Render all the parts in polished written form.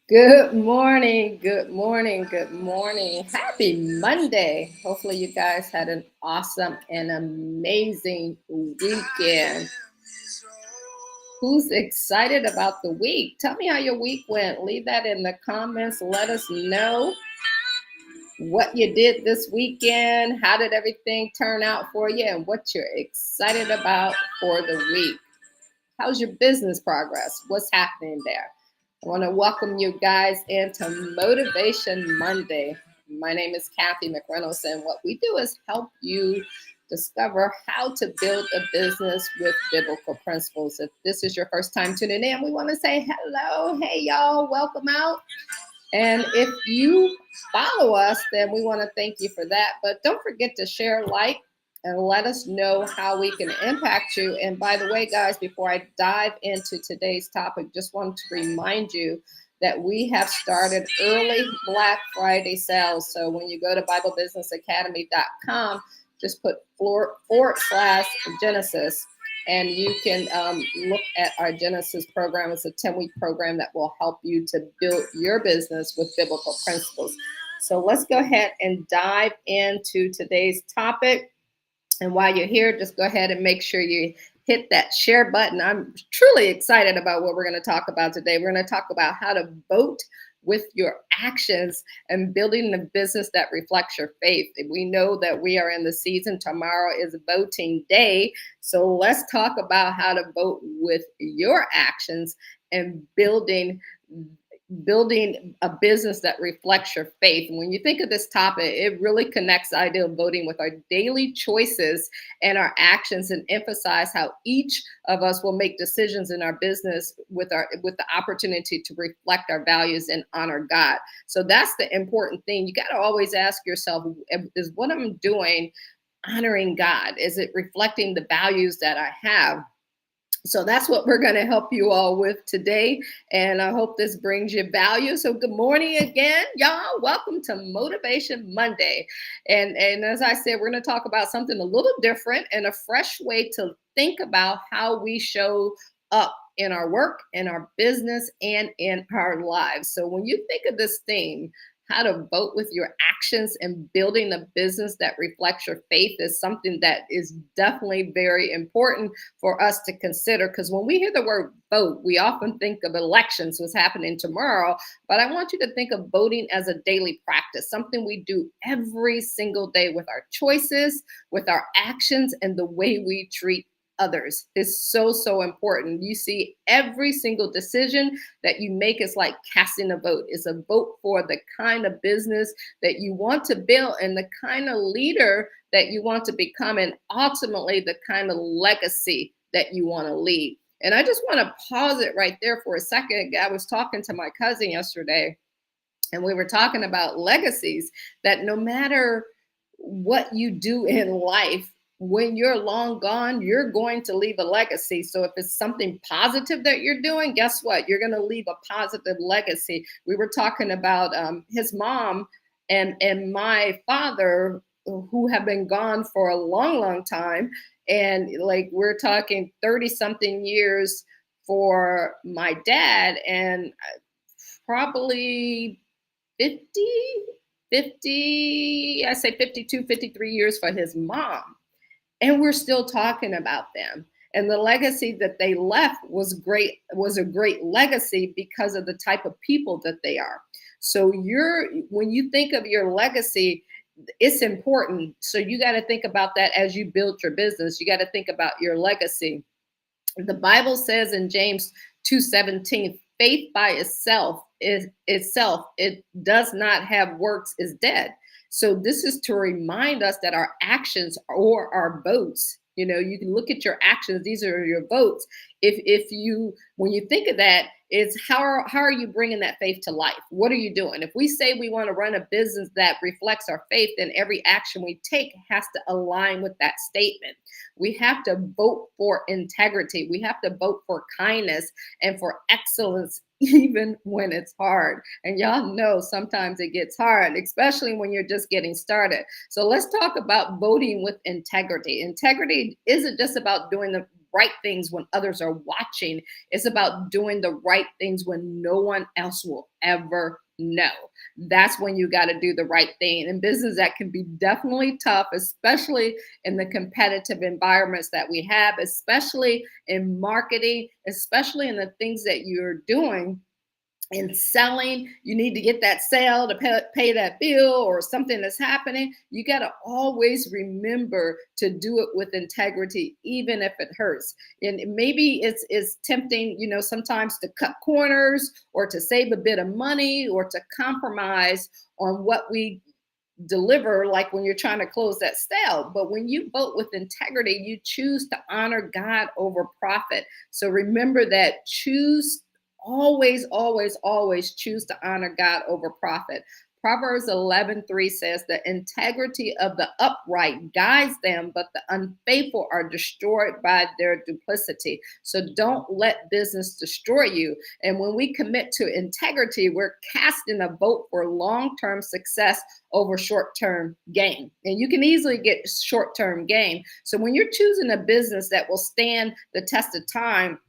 Good morning, good morning, good morning. Happy Monday. Hopefully, you guys had an awesome and amazing weekend. Who's excited about the week? Tell me how your week went. Leave that in the comments. Let us know what you did this weekend. How did everything turn out for you, and what you're excited about for the week? How's your business progress? What's happening there? I want to welcome you guys into Motivation Monday. My name is Cathy McReynolds, and what we do is help you discover how to build a business with biblical principles. If this is your first time tuning in, we want to say hello. Hey, y'all, welcome out. And if you follow us, then we want to thank you for that. But don't forget to share, like, and let us know how we can impact you. And by the way, guys, before I dive into today's topic, just want to remind you that we have started early Black Friday sales. So when you go to BibleBusinessAcademy.com, just put /Genesis, and you can look at our Genesis program. It's a 10-week program that will help you to build your business with biblical principles. So let's go ahead and dive into today's topic. And while you're here, just go ahead and make sure you hit that share button. I'm truly excited about what we're going to talk about today. We're going to talk about how to vote with your actions and building a business that reflects your faith. We know that we are in the season. Tomorrow is voting day. So let's talk about how to vote with your actions and building a business that reflects your faith. And when you think of this topic, it really connects the idea of voting with our daily choices and our actions, and emphasize how each of us will make decisions in our business with the opportunity to reflect our values and honor God. So that's the important thing. You got to always ask yourself, is what I'm doing honoring God? Is it reflecting the values that I have? So that's what we're going to help you all with today. And I hope this brings you value. So good morning again, y'all. Welcome to Motivation Monday. And as I said, we're going to talk about something a little different and a fresh way to think about how we show up in our work, in our business, and in our lives. So when you think of this theme, how to vote with your actions and building a business that reflects your faith, is something that is definitely very important for us to consider. Because when we hear the word vote, we often think of elections, what's happening tomorrow. But I want you to think of voting as a daily practice, something we do every single day with our choices, with our actions, and the way we treat others is so important. You see, every single decision that you make is like casting a vote. It's a vote for the kind of business that you want to build and the kind of leader that you want to become, and ultimately the kind of legacy that you want to leave. And I just want to pause it right there for a second. I was talking to my cousin yesterday, and we were talking about legacies, that no matter what you do in life, when you're long gone, you're going to leave a legacy. So if it's something positive that you're doing, guess what? You're going to leave a positive legacy. We were talking about his mom and my father, who have been gone for a long time. And like, we're talking 30 something years for my dad, and probably 50, 50, I say 52, 53 years for his mom. And we're still talking about them. And the legacy that they left was a great legacy because of the type of people that they are. So when you think of your legacy, it's important. So you got to think about that as you build your business. You got to think about your legacy. The Bible says in James 2:17, faith by itself, it does not have works, is dead. So this is to remind us that our actions or our votes, you can look at your actions. These are your votes. When you think of that, it's how are you bringing that faith to life? What are you doing? If we say we want to run a business that reflects our faith, then every action we take has to align with that statement. We have to vote for integrity. We have to vote for kindness and for excellence, even when it's hard. And y'all know sometimes it gets hard, especially when you're just getting started. So let's talk about voting with integrity. Integrity isn't just about doing right things when others are watching. It's about doing the right things when no one else will ever know. That's when you got to do the right thing. In business, that can be definitely tough, especially in the competitive environments that we have, especially in marketing, especially in the things that you're doing in selling. You need to get that sale to pay that bill or something that's happening. You got to always remember to do it with integrity, even if it hurts. And maybe it's tempting, sometimes to cut corners or to save a bit of money or to compromise on what we deliver, like when you're trying to close that sale. But when you vote with integrity, you choose to honor God over profit. So remember that. Always, always, always choose to honor God over profit. Proverbs 11:3 says, the integrity of the upright guides them, but the unfaithful are destroyed by their duplicity. So don't let business destroy you. And when we commit to integrity, we're casting a vote for long-term success over short-term gain. And you can easily get short-term gain. So when you're choosing a business that will stand the test of time,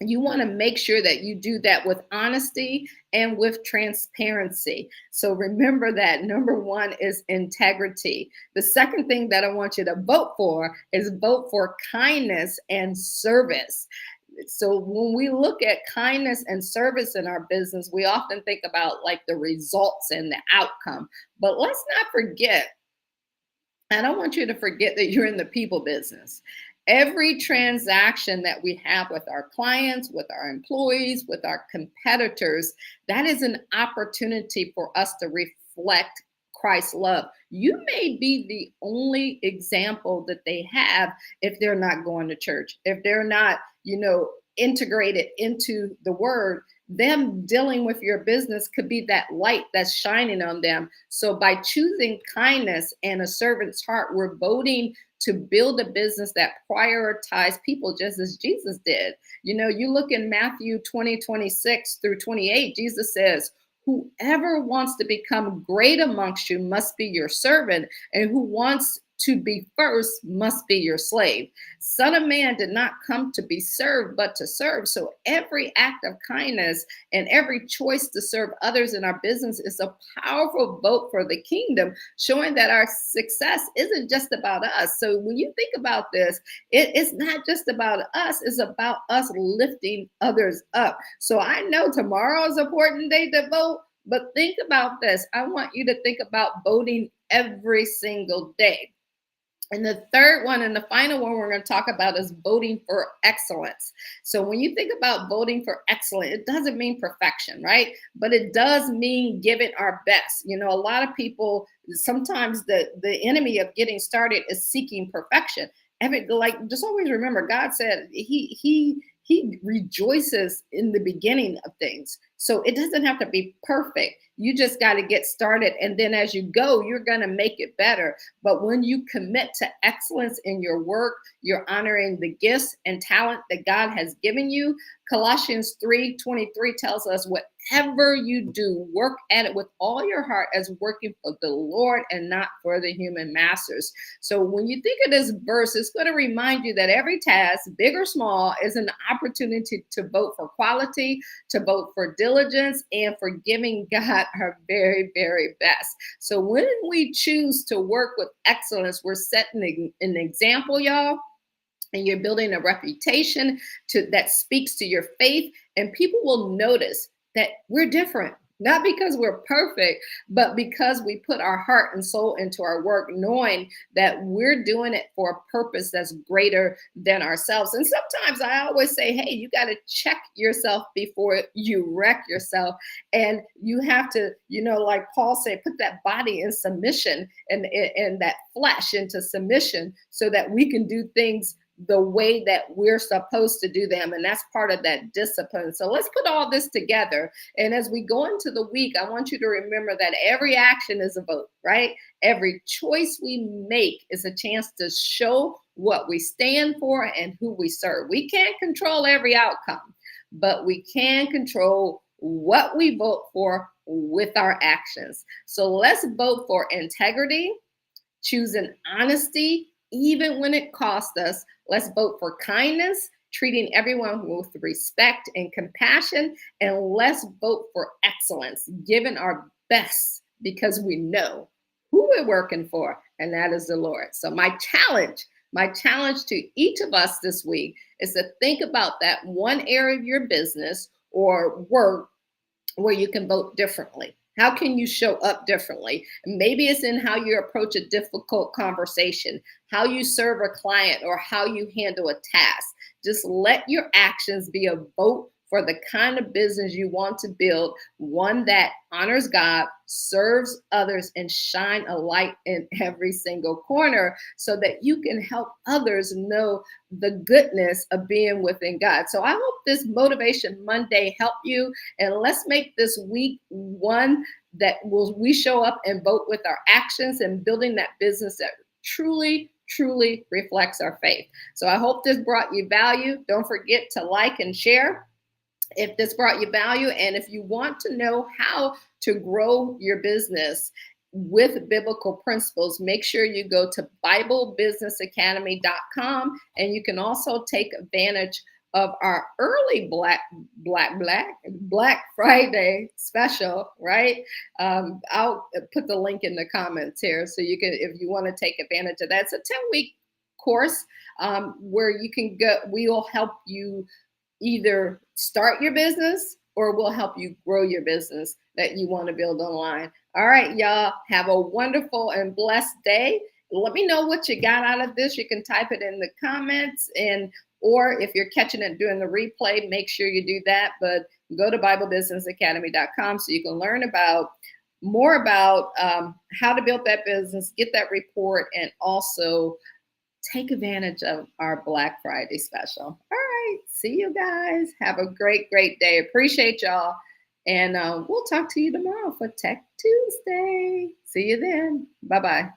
you want to make sure that you do that with honesty and with transparency. So remember that number one is integrity. The second thing that I want you to vote for is vote for kindness and service. So when we look at kindness and service in our business, we often think about like the results and the outcome. But let's not forget, I don't want you to forget that you're in the people business. Every transaction that we have with our clients, with our employees, with our competitors, that is an opportunity for us to reflect Christ's love. You may be the only example that they have if they're not going to church, if they're not, integrated into the word. Them dealing with your business could be that light that's shining on them. So by choosing kindness and a servant's heart, we're voting to build a business that prioritizes people just as Jesus did. You look in Matthew 20:26 through 28, Jesus says, whoever wants to become great amongst you must be your servant, and who wants to be first must be your slave. Son of Man did not come to be served, but to serve. So every act of kindness and every choice to serve others in our business is a powerful vote for the kingdom, showing that our success isn't just about us. So when you think about this, it's not just about us, it's about us lifting others up. So I know tomorrow is an important day to vote, but think about this. I want you to think about voting every single day. And the third one and the final one we're going to talk about is voting for excellence. So when you think about voting for excellence, it doesn't mean perfection, right? But it does mean giving our best. A lot of people, sometimes the enemy of getting started is seeking perfection. Just always remember, God said he rejoices in the beginning of things. So it doesn't have to be perfect. You just got to get started. And then as you go, you're going to make it better. But when you commit to excellence in your work, you're honoring the gifts and talent that God has given you. Colossians 3:23 tells us, whatever you do, work at it with all your heart as working for the Lord and not for the human masters. So when you think of this verse, it's going to remind you that every task, big or small, is an opportunity to vote for quality, to vote for diligence, and for giving God our very, very best. So when we choose to work with excellence, we're setting an example, y'all. And you're building a reputation that speaks to your faith, and people will notice that we're different. Not because we're perfect, but because we put our heart and soul into our work, knowing that we're doing it for a purpose that's greater than ourselves. And sometimes I always say, hey, you got to check yourself before you wreck yourself. And you have to, like Paul said, put that body in submission and that flesh into submission so that we can do things the way that we're supposed to do them. And that's part of that discipline. So let's put all this together. And as we go into the week, I want you to remember that every action is a vote, right? Every choice we make is a chance to show what we stand for and who we serve. We can't control every outcome, but we can control what we vote for with our actions. So let's vote for integrity, choosing honesty even when it costs us. Let's vote for kindness, treating everyone with respect and compassion. And let's vote for excellence, giving our best because we know who we're working for, and that is the Lord. So my challenge to each of us this week is to think about that one area of your business or work where you can vote differently. How can you show up differently? Maybe it's in how you approach a difficult conversation, how you serve a client, or how you handle a task. Just let your actions be a vote for the kind of business you want to build, one that honors God, serves others, and shine a light in every single corner so that you can help others know the goodness of being within God. So I hope this Motivation Monday helped you, and let's make this week one that we show up and vote with our actions and building that business that truly reflects our faith. So I hope this brought you value. Don't forget to like and share if this brought you value. And if you want to know how to grow your business with biblical principles, make sure you go to BibleBusinessAcademy.com, and you can also take advantage of our early Black Friday special, right? I'll put the link in the comments here so you can, if you want to take advantage of that. It's a 10-week course where you can go. We will help you either start your business or we'll help you grow your business that you want to build online. All right, y'all, have a wonderful and blessed day. Let me know what you got out of this. You can type it in the comments, or if you're catching it during the replay, make sure you do that. But go to BibleBusinessAcademy.com so you can learn more about how to build that business, get that report, and also take advantage of our Black Friday special. All right. See you guys. Have a great day. Appreciate y'all. And we'll talk to you tomorrow for Tech Tuesday. See you then. Bye-bye.